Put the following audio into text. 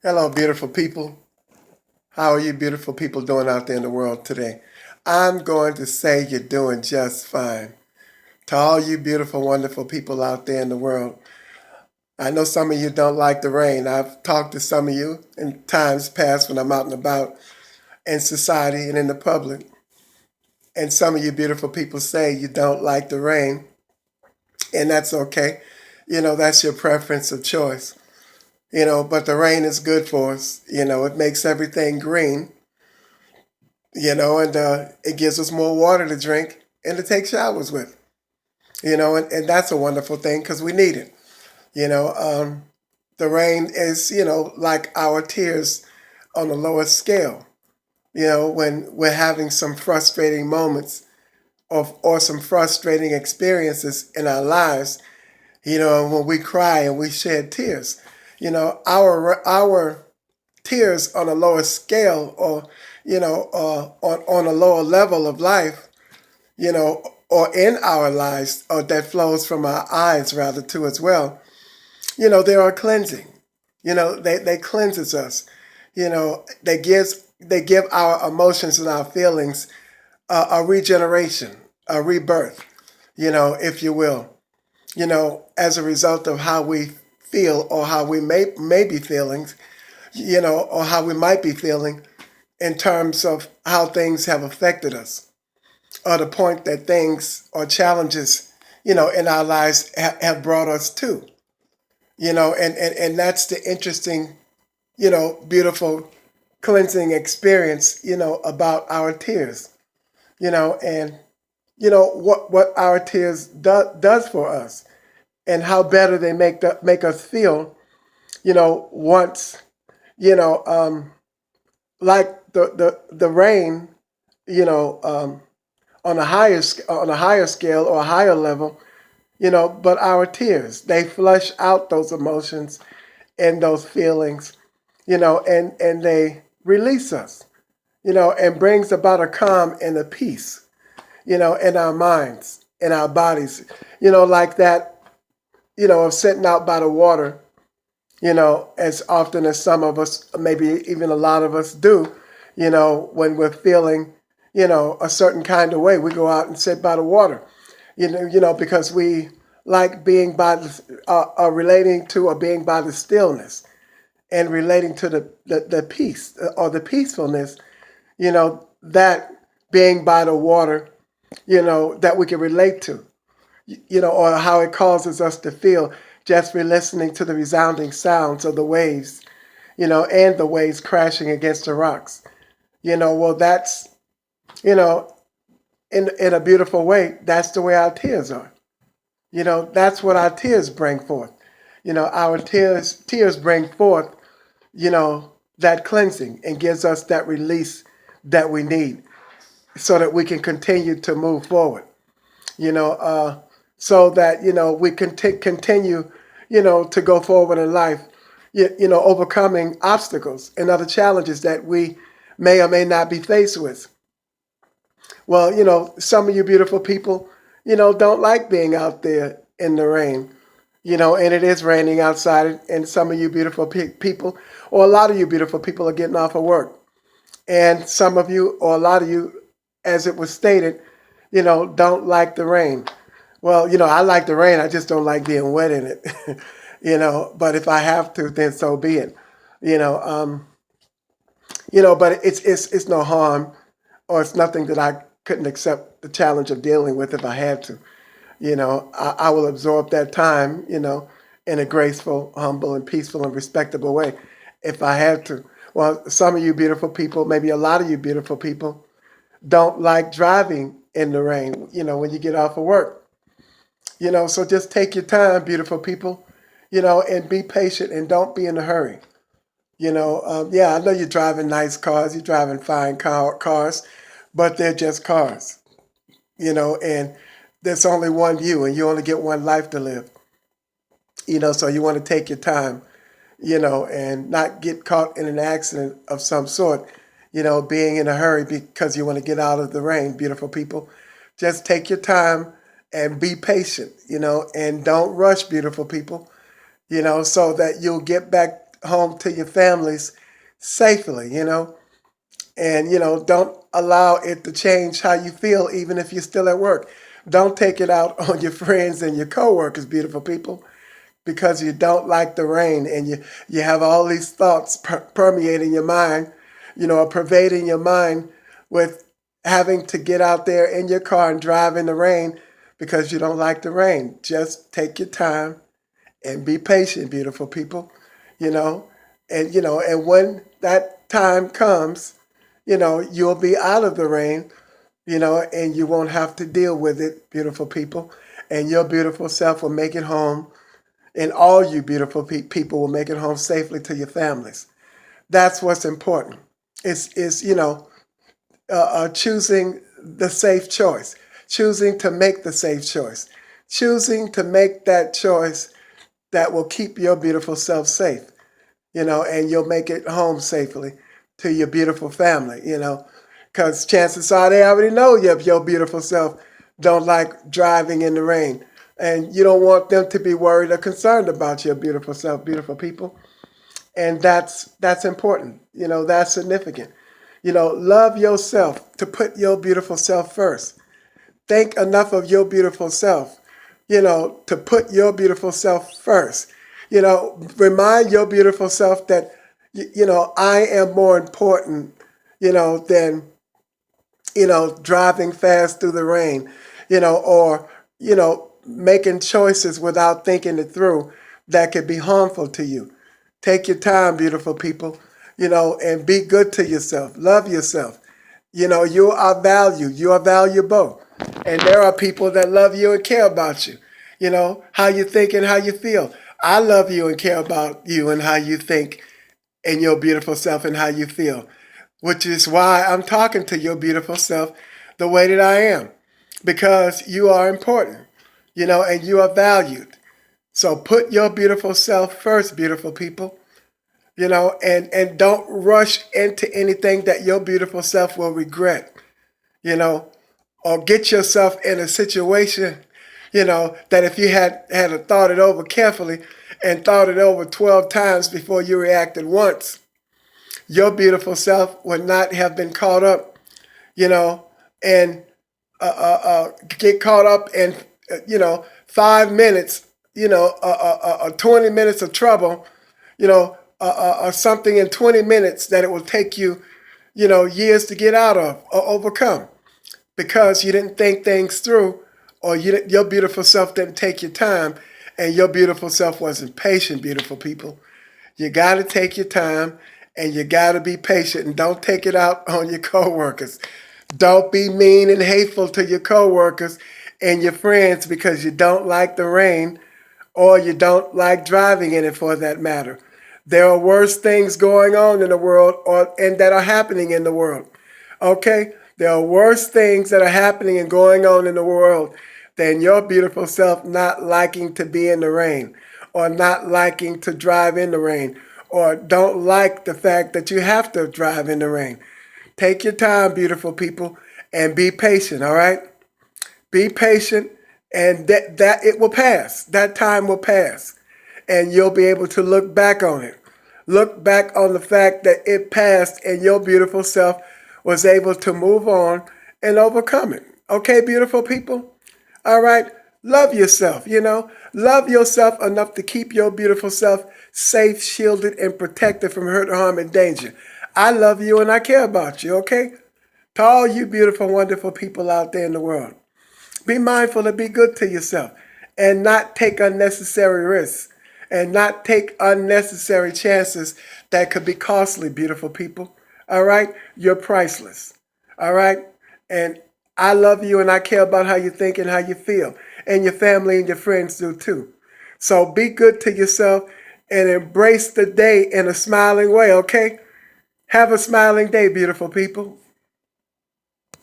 Hello, beautiful people. How are you, beautiful people, doing out there in the world today? I'm going to say you're doing just fine. To all you beautiful, wonderful people out there in the world, I know some of you don't like the rain. I've talked to some of you in times past when I'm out and about in society and in the public. And some of you beautiful people say you don't like the rain, and that's okay. That's your preference of choice. But the rain is good for us. It makes everything green. And it gives us more water to drink and to take showers with. And that's a wonderful thing because we need it. You know, um, the rain is, like our tears on a lower scale. When we're having some frustrating moments or some frustrating experiences in our lives, when we cry and we shed tears, our tears on a lower scale or on a lower level of life, or in our lives, or that flows from our eyes rather too as well. They are cleansing. They cleanses us. They give our emotions and our feelings a regeneration, a rebirth, if you will. As a result of how we feel or how we may be feeling, or how we might be feeling in terms of how things have affected us, or the point that things or challenges, in our lives have brought us to, and that's the interesting, beautiful cleansing experience, about our tears, and what our tears does for us and how better they make us feel, once, you know, um, like the rain, you know, um, on a higher scale or a higher level, but our tears, they flush out those emotions and those feelings, and they release us, and brings about a calm and a peace, in our minds, in our bodies, like that, of sitting out by the water, as often as some of us, maybe even a lot of us do, when we're feeling, a certain kind of way, we go out and sit by the water, because we like being by the, relating to or being by the stillness and relating to the peace or the peacefulness, that being by the water, that we can relate to, or how it causes us to feel just for listening to the resounding sounds of the waves, and the waves crashing against the rocks. Well, that's, you know, in a beautiful way, that's the way our tears are. That's what our tears bring forth. Our tears bring forth, that cleansing and gives us that release that we need so that we can continue to move forward. you know, uh, so that we can continue, to go forward in life, overcoming obstacles and other challenges that we may or may not be faced with. Well, some of you beautiful people, don't like being out there in the rain, and it is raining outside, and some of you beautiful people, or a lot of you beautiful people, are getting off of work, and some of you, or a lot of you, as it was stated, don't like the rain. Well, I like the rain. I just don't like being wet in it. But if I have to, then so be it. You know, um, but it's no harm, or it's nothing that I couldn't accept the challenge of dealing with if I had to. I will absorb that time, in a graceful, humble, and peaceful and respectable way if I had to. Well, some of you beautiful people, maybe a lot of you beautiful people, don't like driving in the rain, when you get off of work. So just take your time, beautiful people, and be patient and don't be in a hurry. Yeah, I know you're driving nice cars, you're driving fine cars, but they're just cars, and there's only one you, and you only get one life to live. So you want to take your time, and not get caught in an accident of some sort, being in a hurry because you want to get out of the rain, beautiful people. Just take your time and be patient, and don't rush, beautiful people, so that you'll get back home to your families safely, and, don't allow it to change how you feel, even if you're still at work. Don't take it out on your friends and your coworkers, beautiful people, because you don't like the rain and you have all these thoughts permeating your mind, or pervading your mind with having to get out there in your car and drive in the rain because you don't like the rain. Just take your time and be patient, beautiful people, you know, and when that time comes, you'll be out of the rain, and you won't have to deal with it, beautiful people, and your beautiful self will make it home, and all you beautiful people will make it home safely to your families. That's what's important. It's choosing the safe choice, choosing to make the safe choice, choosing to make that choice that will keep your beautiful self safe, and you'll make it home safely to your beautiful family, because chances are they already know your beautiful self don't like driving in the rain. And you don't want them to be worried or concerned about your beautiful self, beautiful people. And that's important. That's significant. Love yourself, to put your beautiful self first. Think enough of your beautiful self, to put your beautiful self first. Remind your beautiful self that, I am more important, than, driving fast through the rain, or, making choices without thinking it through that could be harmful to you. Take your time, beautiful people, and be good to yourself. Love yourself. You are valued. You are valuable. And there are people that love you and care about you. How you think and how you feel. I love you and care about you and how you think and your beautiful self and how you feel, which is why I'm talking to your beautiful self the way that I am, because you are important, and you are valued. So put your beautiful self first, beautiful people, and don't rush into anything that your beautiful self will regret, or get yourself in a situation, that if you had thought it over carefully and thought it over 12 times before you reacted once, your beautiful self would not have been caught up, and get caught up in, 5 minutes, 20 minutes of trouble, or something in 20 minutes that it will take you, years to get out of or overcome, because you didn't think things through, or your beautiful self didn't take your time, and your beautiful self wasn't patient, beautiful people. You got to take your time, and you got to be patient, and don't take it out on your coworkers. Don't be mean and hateful to your coworkers and your friends because you don't like the rain, or you don't like driving in it, for that matter. There are worse things going on in the world, and that are happening in the world. Okay? There are worse things that are happening and going on in the world than your beautiful self not liking to be in the rain, or not liking to drive in the rain, or don't like the fact that you have to drive in the rain. Take your time, beautiful people, and be patient, all right? Be patient, and that it will pass. That time will pass, and you'll be able to look back on it. Look back on the fact that it passed and your beautiful self was able to move on and overcome it. Okay, beautiful people? All right? Love yourself, Love yourself enough to keep your beautiful self safe, shielded, and protected from hurt, harm, and danger. I love you and I care about you, okay? To all you beautiful, wonderful people out there in the world, be mindful to be good to yourself and not take unnecessary risks and not take unnecessary chances that could be costly, beautiful people. All right? You're priceless. All right? And I love you and I care about how you think and how you feel. And your family and your friends do too. So be good to yourself and embrace the day in a smiling way, okay? Have a smiling day, beautiful people.